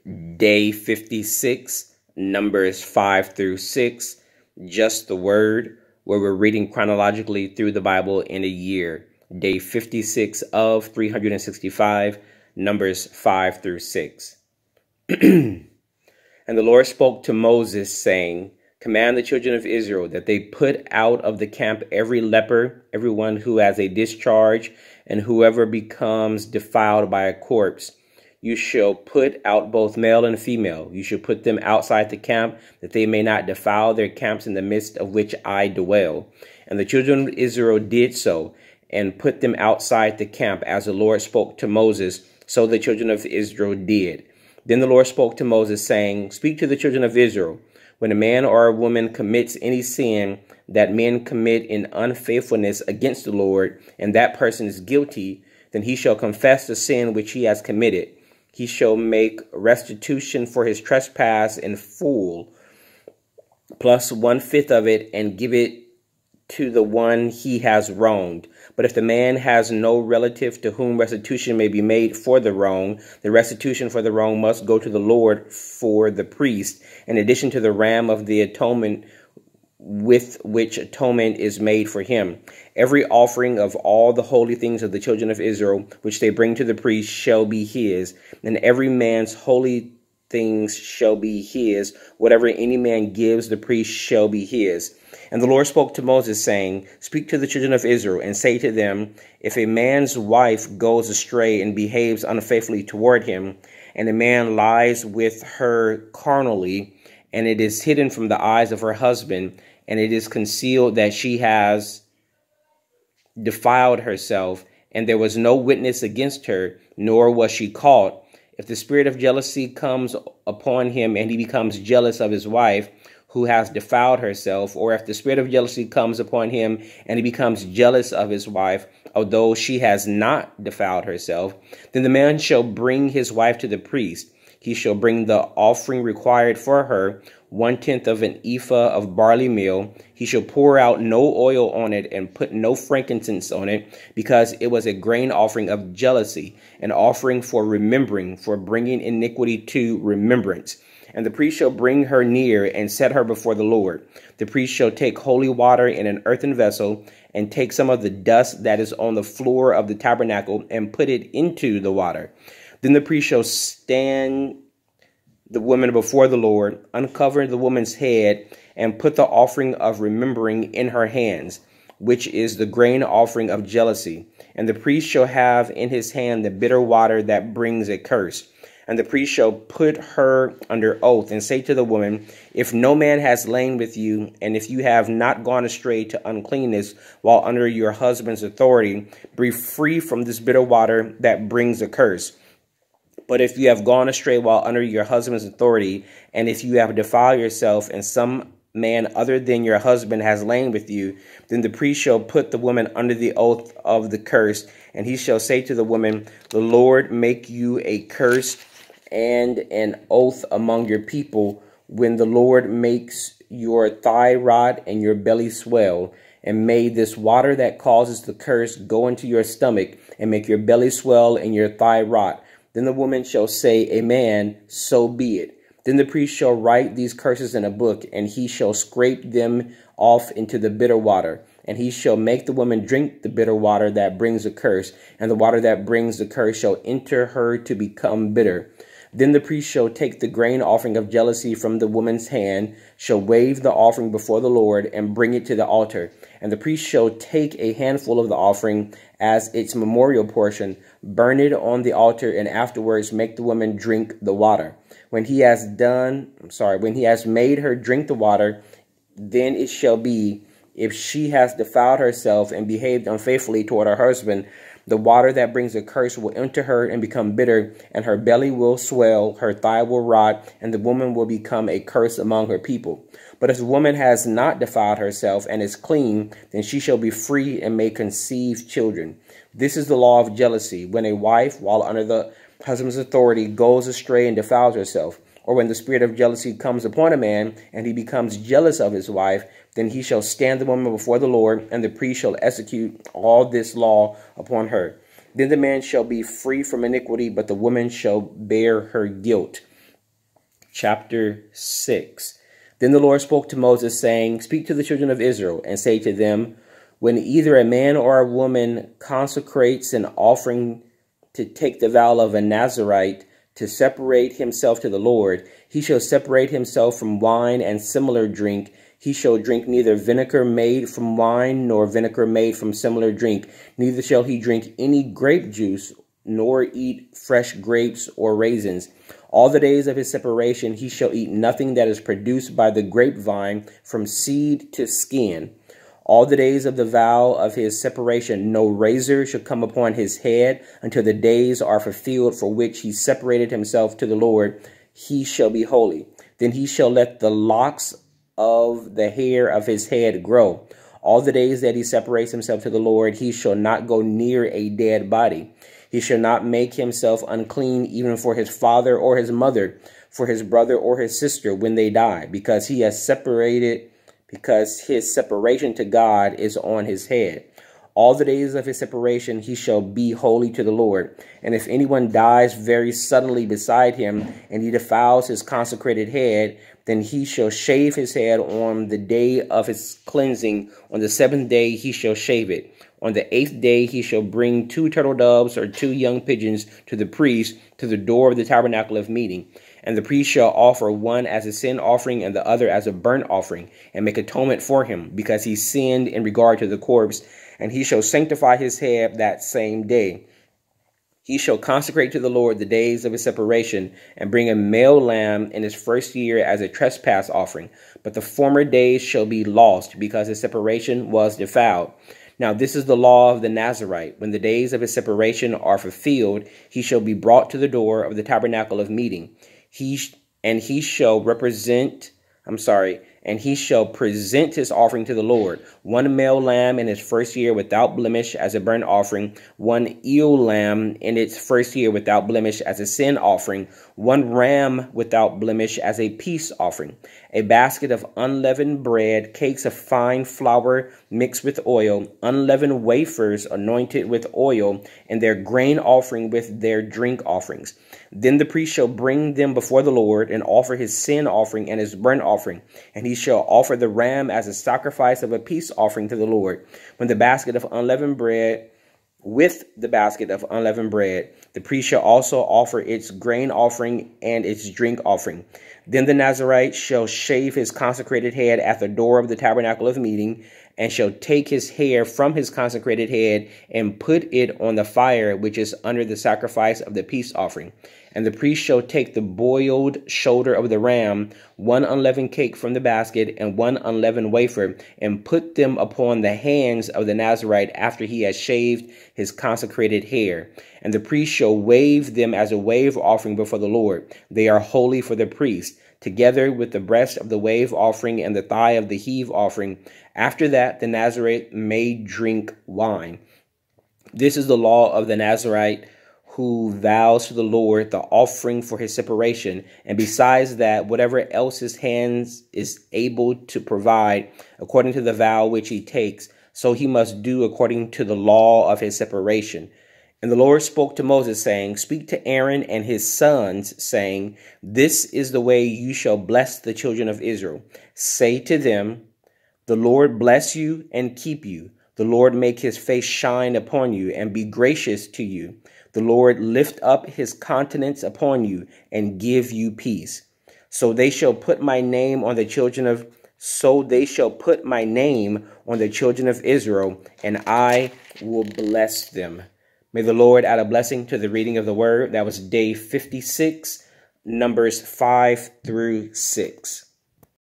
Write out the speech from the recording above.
Day 56, Numbers 5 through 6, just the word, where we're reading chronologically through the Bible in a year. Day 56 of 365, Numbers 5 through 6. And the Lord spoke to Moses, saying, Command the children of Israel that they put out of the camp every leper, everyone who has a discharge, and whoever becomes defiled by a corpse. You shall put out both male and female. You shall put them outside the camp, that they may not defile their camps in the midst of which I dwell. And the children of Israel did so, and put them outside the camp, as the Lord spoke to Moses, so the children of Israel did. Then the Lord spoke to Moses, saying, Speak to the children of Israel. When a man or a woman commits any sin that men commit in unfaithfulness against the Lord, and that person is guilty, then he shall confess the sin which he has committed. He shall make restitution for his trespass in full, plus 1/5 of it, and give it to the one he has wronged. But if the man has no relative to whom restitution may be made for the wrong, the restitution for the wrong must go to the Lord for the priest, in addition to the ram of the atonement with which atonement is made for him. Every offering of all the holy things of the children of Israel, which they bring to the priest, shall be his, and every man's holy things shall be his. Whatever any man gives the priest shall be his. And the Lord spoke to Moses, saying, Speak to the children of Israel, and say to them, If a man's wife goes astray and behaves unfaithfully toward him, and a man lies with her carnally, and it is hidden from the eyes of her husband, and it is concealed that she has defiled herself, and there was no witness against her, nor was she caught. If the spirit of jealousy comes upon him, and he becomes jealous of his wife who has defiled herself, or if the spirit of jealousy comes upon him, and he becomes jealous of his wife, although she has not defiled herself, then the man shall bring his wife to the priest. He shall bring the offering required for her, 1/10 of an ephah of barley meal. He shall pour out no oil on it and put no frankincense on it, because it was a grain offering of jealousy, an offering for remembering, for bringing iniquity to remembrance. And the priest shall bring her near and set her before the Lord. The priest shall take holy water in an earthen vessel, and take some of the dust that is on the floor of the tabernacle, and put it into the water. Then the priest shall stand the woman before the Lord, uncover the woman's head, and put the offering of remembering in her hands, which is the grain offering of jealousy. And the priest shall have in his hand the bitter water that brings a curse. And the priest shall put her under oath, and say to the woman, If no man has lain with you, and if you have not gone astray to uncleanness while under your husband's authority, be free from this bitter water that brings a curse. But if you have gone astray while under your husband's authority, and if you have defiled yourself, and some man other than your husband has lain with you, then the priest shall put the woman under the oath of the curse, and he shall say to the woman, The Lord make you a curse and an oath among your people, when the Lord makes your thigh rot and your belly swell, and may this water that causes the curse go into your stomach, and make your belly swell and your thigh rot. Then the woman shall say, Amen, so be it. Then the priest shall write these curses in a book, and he shall scrape them off into the bitter water. And he shall make the woman drink the bitter water that brings a curse, and the water that brings the curse shall enter her to become bitter. Then the priest shall take the grain offering of jealousy from the woman's hand, shall wave the offering before the Lord, and bring it to the altar. And the priest shall take a handful of the offering as its memorial portion, burn it on the altar, and afterwards make the woman drink the water. When he has made her drink the water, then it shall be, if she has defiled herself and behaved unfaithfully toward her husband, the water that brings a curse will enter her and become bitter, and her belly will swell, her thigh will rot, and the woman will become a curse among her people. But if the woman has not defiled herself and is clean, then she shall be free and may conceive children. This is the law of jealousy, when a wife, while under the husband's authority, goes astray and defiles herself, or when the spirit of jealousy comes upon a man, and he becomes jealous of his wife, then he shall stand the woman before the Lord, and the priest shall execute all this law upon her. Then the man shall be free from iniquity, but the woman shall bear her guilt. chapter 6. Then the Lord spoke to Moses, saying, Speak to the children of Israel, and say to them, When either a man or a woman consecrates an offering to take the vow of a Nazirite, to separate himself to the Lord, he shall separate himself from wine and similar drink. He shall drink neither vinegar made from wine, nor vinegar made from similar drink. Neither shall he drink any grape juice, nor eat fresh grapes or raisins. All the days of his separation he shall eat nothing that is produced by the grapevine from seed to skin. All the days of the vow of his separation, no razor shall come upon his head until the days are fulfilled for which he separated himself to the Lord. He shall be holy. Then he shall let the locks of the hair of his head grow. All the days that he separates himself to the Lord, he shall not go near a dead body. He shall not make himself unclean even for his father or his mother, for his brother or his sister when they die, because his separation to God is on his head. All the days of his separation he shall be holy to the Lord. And if anyone dies very suddenly beside him, and he defiles his consecrated head, then he shall shave his head on the day of his cleansing. On the 7th day he shall shave it. On the 8th day he shall bring 2 turtle doves or 2 young pigeons to the priest to the door of the tabernacle of meeting. And the priest shall offer one as a sin offering and the other as a burnt offering, and make atonement for him, because he sinned in regard to the corpse. And he shall sanctify his head that same day. He shall consecrate to the Lord the days of his separation, and bring a male lamb in his first year as a trespass offering. But the former days shall be lost, because his separation was defiled. Now this is the law of the Nazirite. When the days of his separation are fulfilled, he shall be brought to the door of the tabernacle of meeting. He shall present his offering to the Lord, 1 male lamb in its first year without blemish as a burnt offering, 1 ewe lamb in its first year without blemish as a sin offering, 1 ram without blemish as a peace offering, a basket of unleavened bread, cakes of fine flour mixed with oil, unleavened wafers anointed with oil, and their grain offering with their drink offerings. Then the priest shall bring them before the Lord, and offer his sin offering and his burnt offering. And he shall offer the ram as a sacrifice of a peace offering to the Lord. With the basket of unleavened bread, the priest shall also offer its grain offering and its drink offering. Then the Nazirite shall shave his consecrated head at the door of the tabernacle of meeting, and shall take his hair from his consecrated head and put it on the fire which is under the sacrifice of the peace offering. And the priest shall take the boiled shoulder of the ram, 1 unleavened cake from the basket, and 1 unleavened wafer, and put them upon the hands of the Nazirite after he has shaved his consecrated hair. And the priest shall wave them as a wave offering before the Lord. They are holy for the priest, together with the breast of the wave offering and the thigh of the heave offering. After that, the Nazirite may drink wine. This is the law of the Nazirite who vows to the Lord the offering for his separation, and besides that, whatever else his hands is able to provide, according to the vow which he takes, so he must do according to the law of his separation. And the Lord spoke to Moses, saying, Speak to Aaron and his sons, saying, This is the way you shall bless the children of Israel. Say to them, The Lord bless you and keep you. The Lord make his face shine upon you and be gracious to you. The Lord lift up his countenance upon you and give you peace. So they shall put my name on the children of Israel, and I will bless them. May the Lord add a blessing to the reading of the word. That was day 56, Numbers 5 through 6.